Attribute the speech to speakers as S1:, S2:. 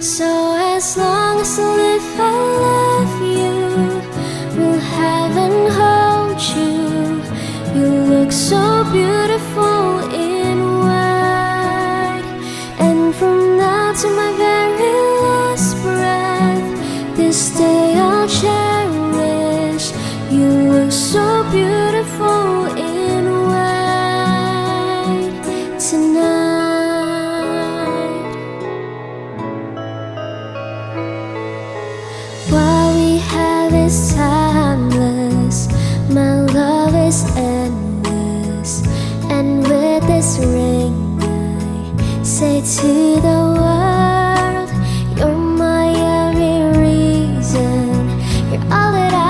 S1: So as long as I live, I love you. Will heaven hold you? You look so beautiful in white. And from now to my very last breath, this day I'll cherish. You look so beautiful in white tonight. What we have is timeless. My love is endless. And with this ring I say to the